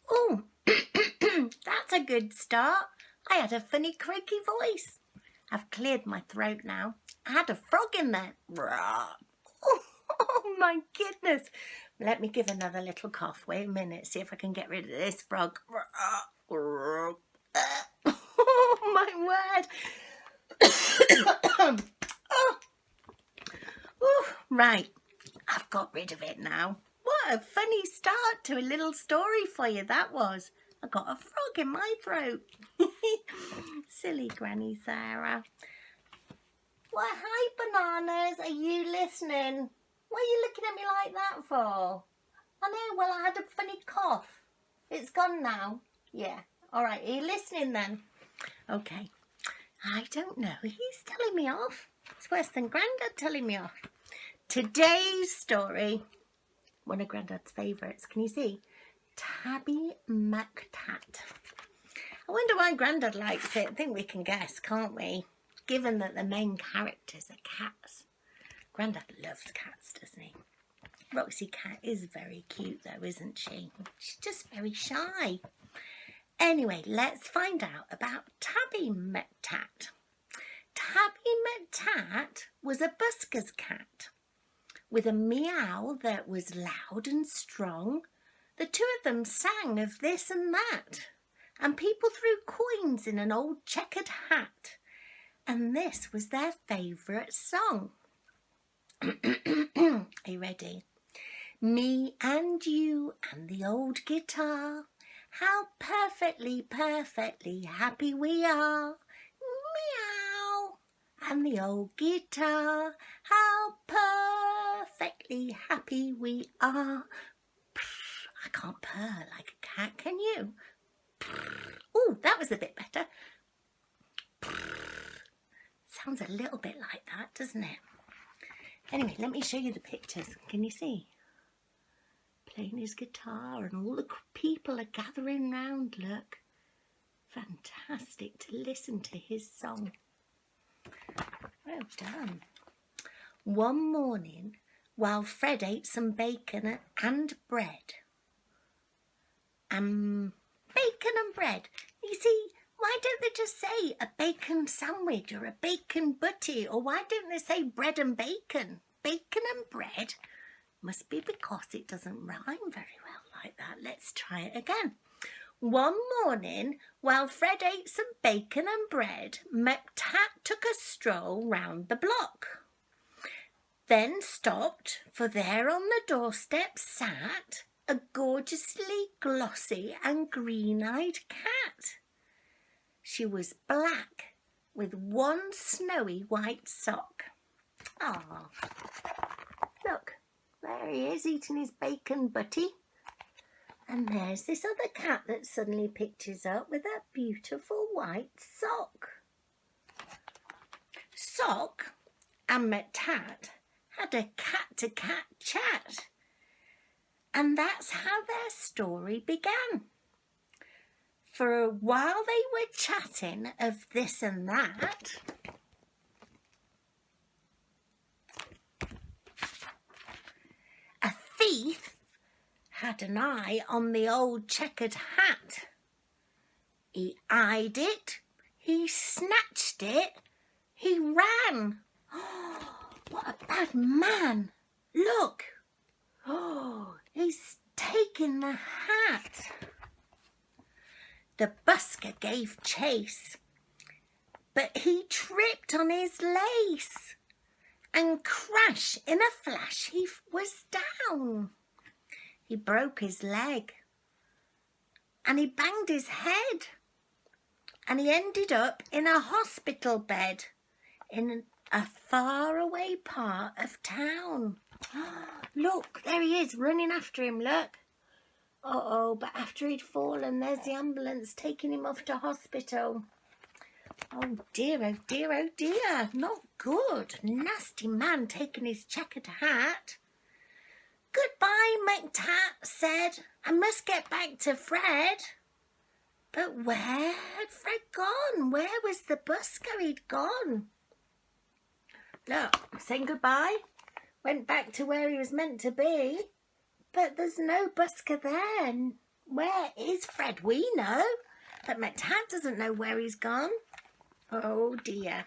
Oh, that's a good start. I had a funny croaky voice. I've cleared my throat now. I had a frog in there. Oh my goodness. Let me give another little cough. Wait a minute, see if I can get rid of this frog. Oh my word. Right, I've got rid of it now. What a funny start to a little story for you that was. I got a frog in my throat. Silly Granny Sarah. Well, hi bananas, are you listening? What are you looking at me like that for? I know, well, I had a funny cough. It's gone now. Yeah, all right, are you listening then? Okay, I don't know, he's telling me off. It's worse than Grandad telling me off. Today's story, one of Grandad's favourites, can you see? Tabbie McTat. I wonder why Grandad likes it. I think we can guess, can't we? Given that the main characters are cats. Grandad loves cats, doesn't he? Roxy Cat is very cute though, isn't she? She's just very shy. Anyway, let's find out about Tabbie McTat. Tabbie McTat was a busker's cat with a meow that was loud and strong. The two of them sang of this and that, and people threw coins in an old checkered hat, and this was their favourite song. Are you ready? Me and you and the old guitar, how perfectly, perfectly happy we are. Meow. And the old guitar, how perfectly happy we are. I can't purr like a cat, can you? Oh, that was a bit better. Sounds a little bit like that, doesn't it? Anyway, let me show you the pictures. Can you see? Playing his guitar and all the people are gathering round, look. Fantastic to listen to his song. Well done. One morning, while Fred ate some bacon and bread. Bacon and bread. You see, why don't they just say a bacon sandwich or a bacon butty? Or why don't they say bread and bacon? Bacon and bread? Must be because it doesn't rhyme very well like that. Let's try it again. One morning, while Fred ate some bacon and bread, McTat took a stroll round the block. Then stopped, for there on the doorstep sat a gorgeously glossy and green-eyed cat. She was black with one snowy white sock. Ah, look, there he is eating his bacon butty. And there's this other cat that suddenly pictures up with that beautiful white sock. Sock and McTat had a cat-to-cat chat. And that's how their story began. For while they were chatting of this and that, a thief had an eye on the old checkered hat. He eyed it, he snatched it, he ran. Oh, what a bad man. Look. Oh, he's taken the hat. The busker gave chase, but he tripped on his lace, and crash, in a flash, he was down. He broke his leg, and he banged his head, and he ended up in a hospital bed in a faraway part of town. Look, there he is, running after him, look. Uh-oh, but after he'd fallen, there's the ambulance taking him off to hospital. Oh dear, oh dear, oh dear. Not good. Nasty man taking his checkered hat. Goodbye, McTat said. I must get back to Fred. But where had Fred gone? Where was the busker he'd gone? Look, saying goodbye. Went back to where he was meant to be. But there's no busker there. Where is Fred? We know, but McTat doesn't know where he's gone. Oh dear.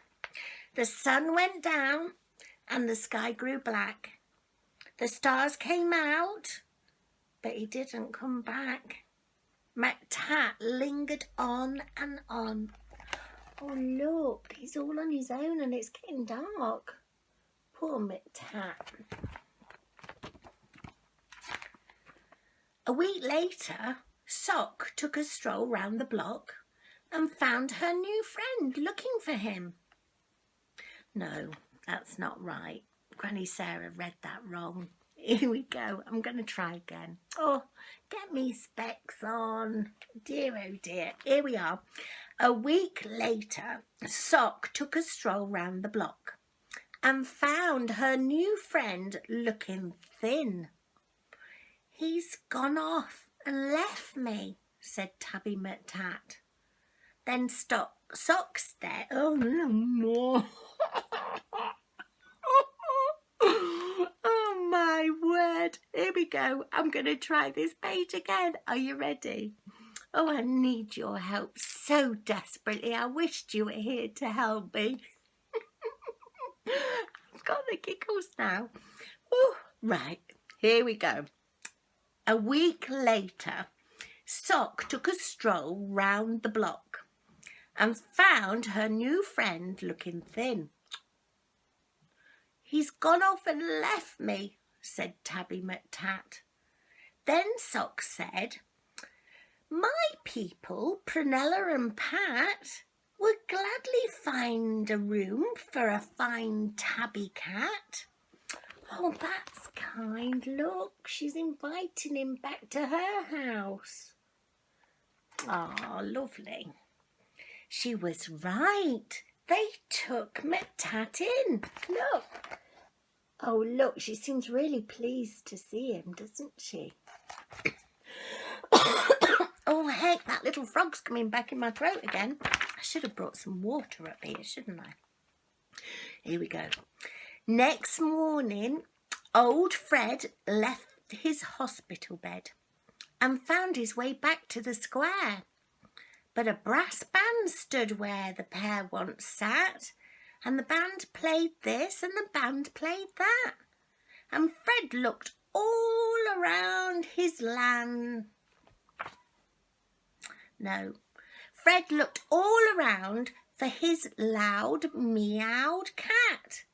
The sun went down and the sky grew black. The stars came out, but he didn't come back. McTat lingered on and on. Oh look, he's all on his own and it's getting dark. Poor McTat. A week later, Sock took a stroll round the block and found her new friend looking for him. No, that's not right. Granny Sarah read that wrong. Here we go. I'm going to try again. Oh, get me specs on. Dear, oh dear. Here we are. A week later, Sock took a stroll round the block and found her new friend looking thin. He's gone off and left me, said Tabbie McTat. Then Sock stared. Oh no. Oh my word. Here we go. I'm going to try this page again. Are you ready? Oh, I need your help so desperately. I wished you were here to help me. I've got the giggles now. Oh, right, here we go. A week later, Sock took a stroll round the block and found her new friend looking thin. He's gone off and left me, said Tabbie McTat. Then Sock said, my people, Prunella and Pat, would gladly find a room for a fine tabby cat. Oh, that's kind. Look, she's inviting him back to her house. Oh, lovely. She was right. They took McTat in. Look. Oh, look, she seems really pleased to see him, doesn't she? Oh, heck, that little frog's coming back in my throat again. I should have brought some water up here, shouldn't I? Here we go. Next morning, old Fred left his hospital bed and found his way back to the square. But a brass band stood where the pair once sat, and the band played this and the band played that. And Fred looked all around his land. No, Fred looked all around for his loud meowed cat,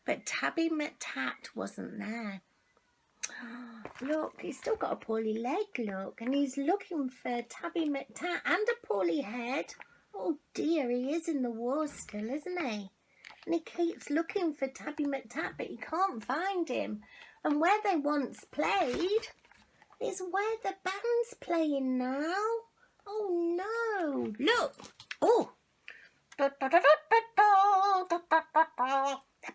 but Tabbie McTat wasn't there. Look, he's still got a poorly leg, look, and he's looking for Tabbie McTat and a poorly head. Oh dear, he is in the war still, isn't he? And he keeps looking for Tabbie McTat, but he can't find him. And where they once played is where the band's playing now. Oh no, look. Oh, the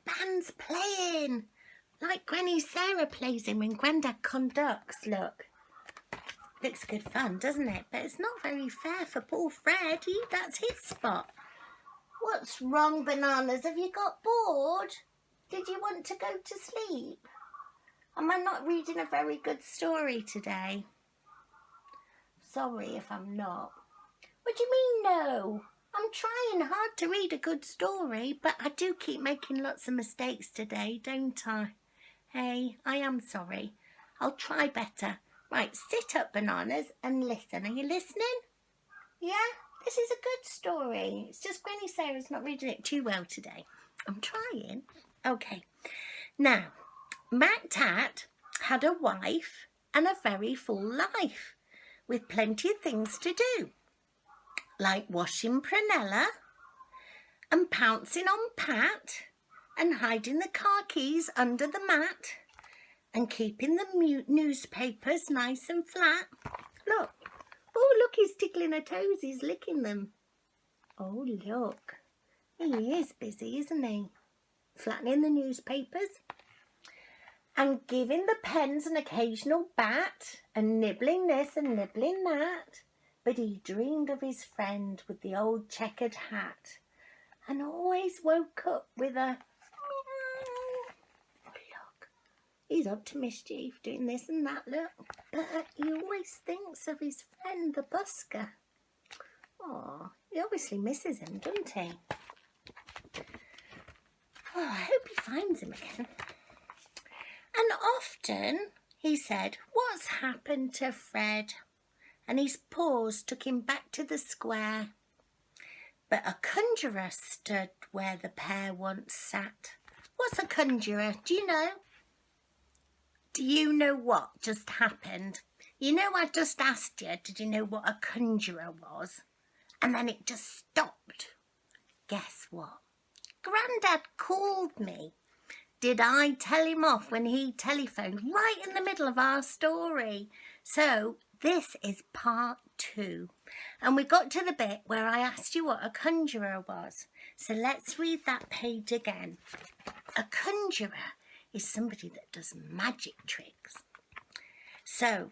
band's playing. Like Granny Sarah plays him when Grandad conducts, look. Looks good fun, doesn't it? But it's not very fair for poor Fred. That's his spot. What's wrong, Bananas? Have you got bored? Did you want to go to sleep? Am I not reading a very good story today? Sorry if I'm not. What do you mean no? I'm trying hard to read a good story, but I do keep making lots of mistakes today, don't I? Hey, I am sorry. I'll try better. Right, sit up, Bananas, and listen. Are you listening? Yeah? This is a good story. It's just Granny Sarah's not reading it too well today. I'm trying. Okay. Now, McTat had a wife and a very full life with plenty of things to do, like washing Prunella and pouncing on Pat and hiding the car keys under the mat and keeping the newspapers nice and flat. Look. Oh, look, he's tickling her toes. He's licking them. Oh, look. He is busy, isn't he? Flattening the newspapers and giving the pens an occasional bat and nibbling this and nibbling that. But he dreamed of his friend with the old checkered hat and always woke up with a... Oh, look. He's up to mischief, doing this and that, look. But you always thinks of his friend the busker. Oh, he obviously misses him, doesn't he? Oh, I hope he finds him again. And often he said, "What's happened to Fred?" And his paws took him back to the square. But a conjurer stood where the pair once sat. What's a conjurer? Do you know? Do you know what just happened? You know, I just asked you, did you know what a conjurer was? And then it just stopped. Guess what? Grandad called me. Did I tell him off when he telephoned right in the middle of our story? So this is part 2. And we got to the bit where I asked you what a conjurer was. So let's read that page again. A conjurer is somebody that does magic tricks. So,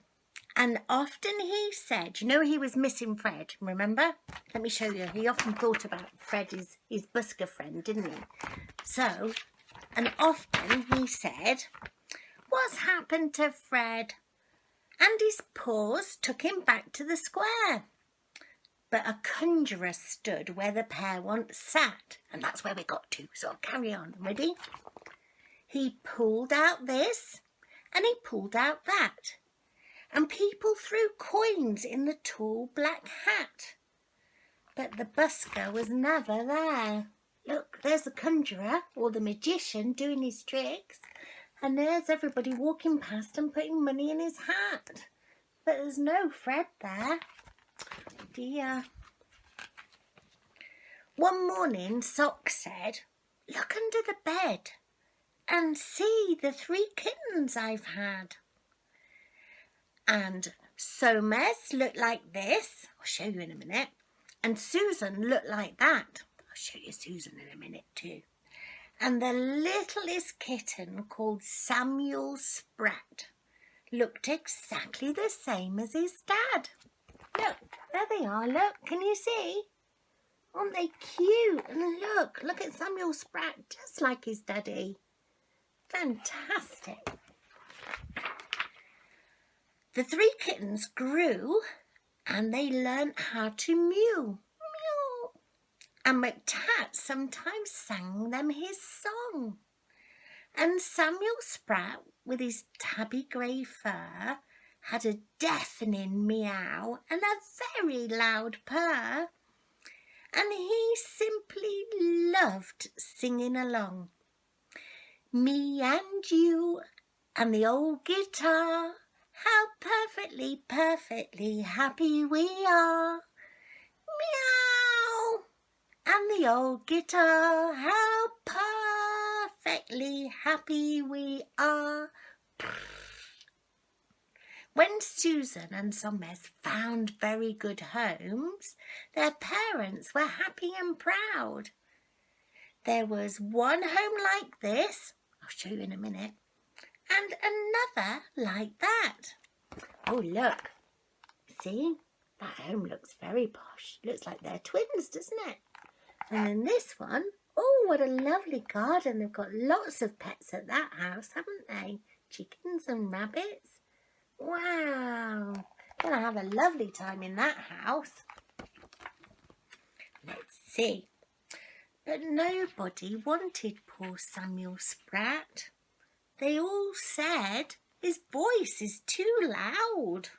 and often he said, you know, he was missing Fred, remember? Let me show you. He often thought about Fred, his busker friend, didn't he? So, and often he said, "What's happened to Fred?" And his paws took him back to the square. But a conjurer stood where the pair once sat. And that's where we got to, so I'll carry on. Ready? He pulled out this and he pulled out that. And people threw coins in the tall black hat. But the busker was never there. Look, there's the conjurer or the magician doing his tricks. And there's everybody walking past and putting money in his hat. But there's no Fred there. Dear. One morning, Sock said, "Look under the bed and see the 3 kittens I've had." And Somes looked like this. I'll show you in a minute. And Susan looked like that. I'll show you Susan in a minute too. And the littlest kitten, called Samuel Sprat, looked exactly the same as his dad. Look, there they are, look, can you see? Aren't they cute? And look at Samuel Sprat, just like his daddy. Fantastic. The 3 kittens grew and they learnt how to mew. Mew. And McTat sometimes sang them his song. And Samuel Sprat, with his tabby grey fur, had a deafening meow and a very loud purr. And he simply loved singing along. Me and you and the old guitar, how perfectly, perfectly happy we are. Meow! And the old guitar, how perfectly happy we are. When Susan and Somes found very good homes, their parents were happy and proud. There was one home like this, I'll show you in a minute, and another like that. Oh, look, see, that home looks very posh. Looks like they're twins, doesn't it? And then this one, oh, what a lovely garden. They've got lots of pets at that house, haven't they? Chickens and rabbits. Wow, gonna have a lovely time in that house. Let's see. But nobody wanted poor Samuel Sprat. They all said his voice is too loud.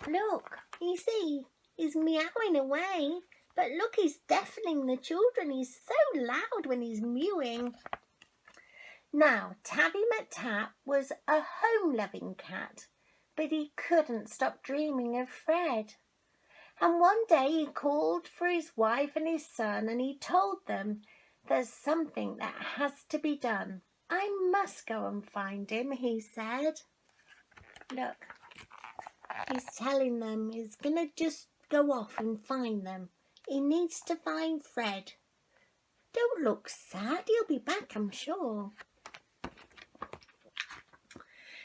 Look, you see, he's meowing away. But look, he's deafening the children. He's so loud when he's mewing. Now, Tabbie McTat was a home-loving cat, but he couldn't stop dreaming of Fred. And one day he called for his wife and his son and he told them, "There's something that has to be done. I must go and find him," he said. Look, he's telling them he's going to just go off and find them. He needs to find Fred. Don't look sad, he'll be back, I'm sure.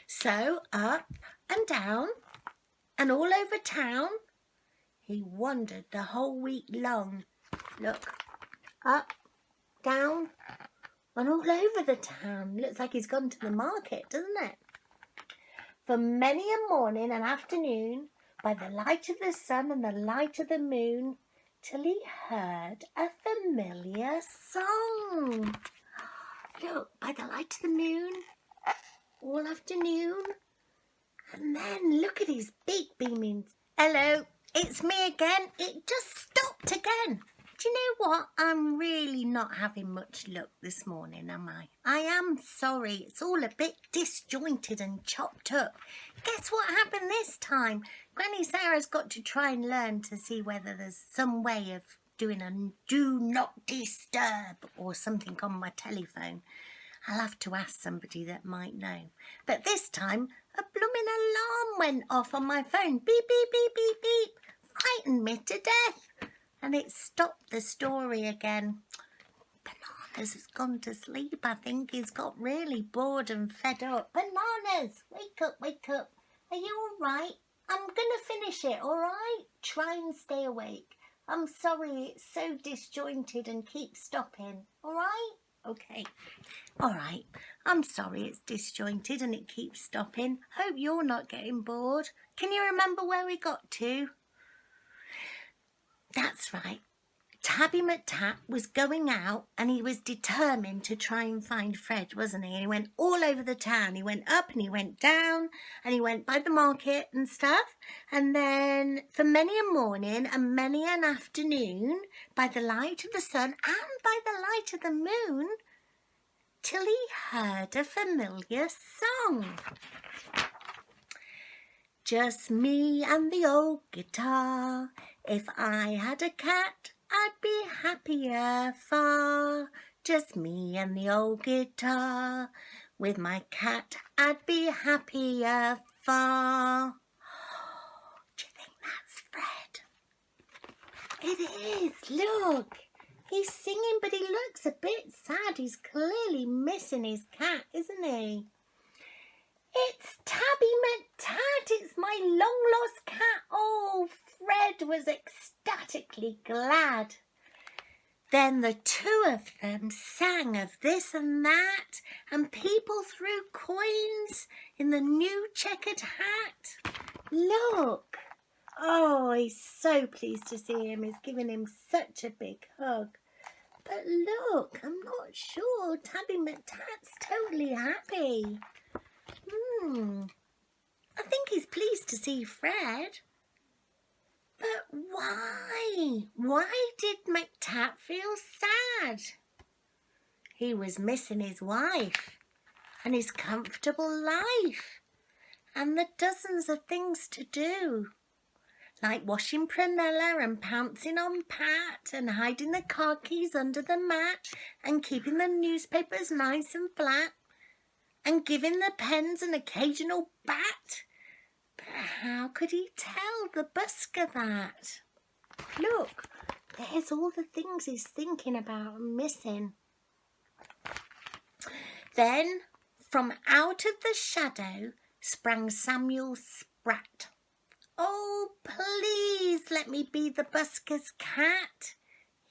So up and down and all over town he wandered the whole week long. Look, up, down and all over the town. Looks like he's gone to the market, doesn't it? for many a morning and afternoon, by the light of the sun and the light of the moon, till he heard a familiar song. Look, by the light of the moon, all afternoon, and then look at his big beaming. Hello, it's me again. It just stopped again. Do you know what? I'm really not having much luck this morning, am I? I am sorry. It's all a bit disjointed and chopped up. Guess what happened this time? Granny Sarah's got to try and learn to see whether there's some way of doing a do not disturb or something on my telephone. I'll have to ask somebody that might know. But this time, a blooming alarm went off on my phone. Beep, beep, beep, beep, beep. Frightened me to death. And it stopped the story again. Bananas has gone to sleep, I think. He's got really bored and fed up. Bananas, wake up, wake up. Are you all right? I'm going to finish it, all right? Try and stay awake. I'm sorry, it's so disjointed and keeps stopping. All right? Okay. All right. I'm sorry it's disjointed and it keeps stopping. Hope you're not getting bored. Can you remember where we got to? That's right. Tabbie McTat was going out and he was determined to try and find Fred, wasn't he? And he went all over the town. He went up and he went down and he went by the market and stuff. And then for many a morning and many an afternoon, by the light of the sun and by the light of the moon, till he heard a familiar song. Just me and the old guitar. If I had a cat, I'd be happier far. Just me and the old guitar. With my cat, I'd be happier far. Do you think that's Fred? It is, look. He's singing, but he looks a bit sad. He's clearly missing his cat, isn't he? It's Tabbie McTat. It's my long-lost cat. Oh, Fred was ecstatically glad. Then the two of them sang of this and that, and people threw coins in the new checkered hat. Look. Oh, he's so pleased to see him. He's giving him such a big hug. But look, I'm not sure Tabbie McTat's totally happy. I think he's pleased to see Fred. But why? Why did McTat feel sad? He was missing his wife and his comfortable life and the dozens of things to do, like washing Prunella and pouncing on Pat and hiding the car keys under the mat and keeping the newspapers nice and flat and giving the pens an occasional bat. But how could he tell the busker that? Look, there's all the things he's thinking about and missing. Then, from out of the shadow sprang Samuel Sprat. Oh, please let me be the busker's cat,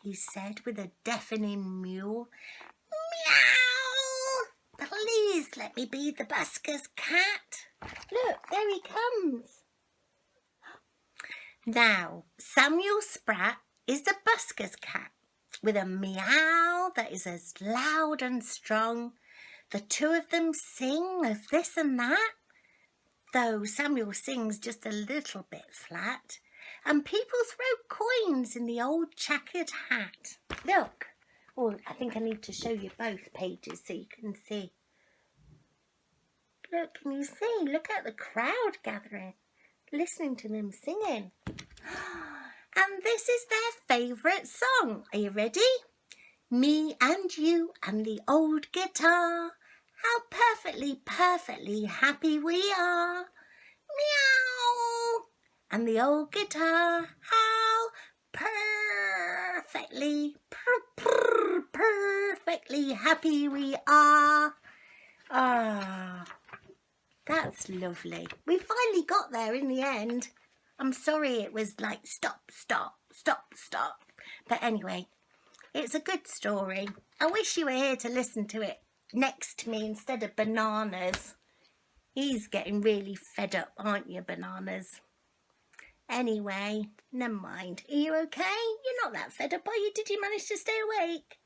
he said with a deafening mew. Meow! Please let me be the busker's cat. Look, there he comes. Now, Samuel Sprat is the busker's cat with a meow that is as loud and strong. The two of them sing of this and that, though Samuel sings just a little bit flat, and people throw coins in the old checkered hat. Look. Oh, I think I need to show you both pages so you can see. Look, can you see? Look at the crowd gathering, listening to them singing. And this is their favourite song. Are you ready? Me and you and the old guitar. How perfectly, perfectly happy we are. Meow! And the old guitar. How perfectly, perfectly happy we are. Ah, that's lovely. We finally got there in the end. I'm sorry it was like stop, stop, stop, stop. But anyway, it's a good story. I wish you were here to listen to it next to me instead of bananas. He's getting really fed up, aren't you, Bananas? Anyway, never mind. Are you okay? You're not that fed up, are you? Did you manage to stay awake?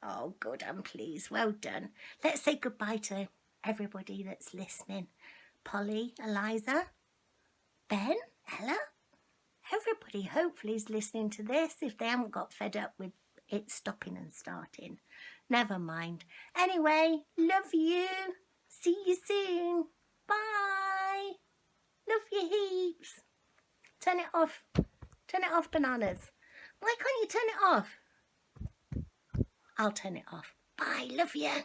Oh, good, I'm pleased. Well done. Let's say goodbye to everybody that's listening. Polly, Eliza, Ben, Ella, everybody hopefully is listening to this if they haven't got fed up with it stopping and starting. Never mind. Anyway, love you. See you soon. Bye. Love you heaps. Turn it off. Turn it off, Bananas. Why can't you turn it off? I'll turn it off. Bye. Love you.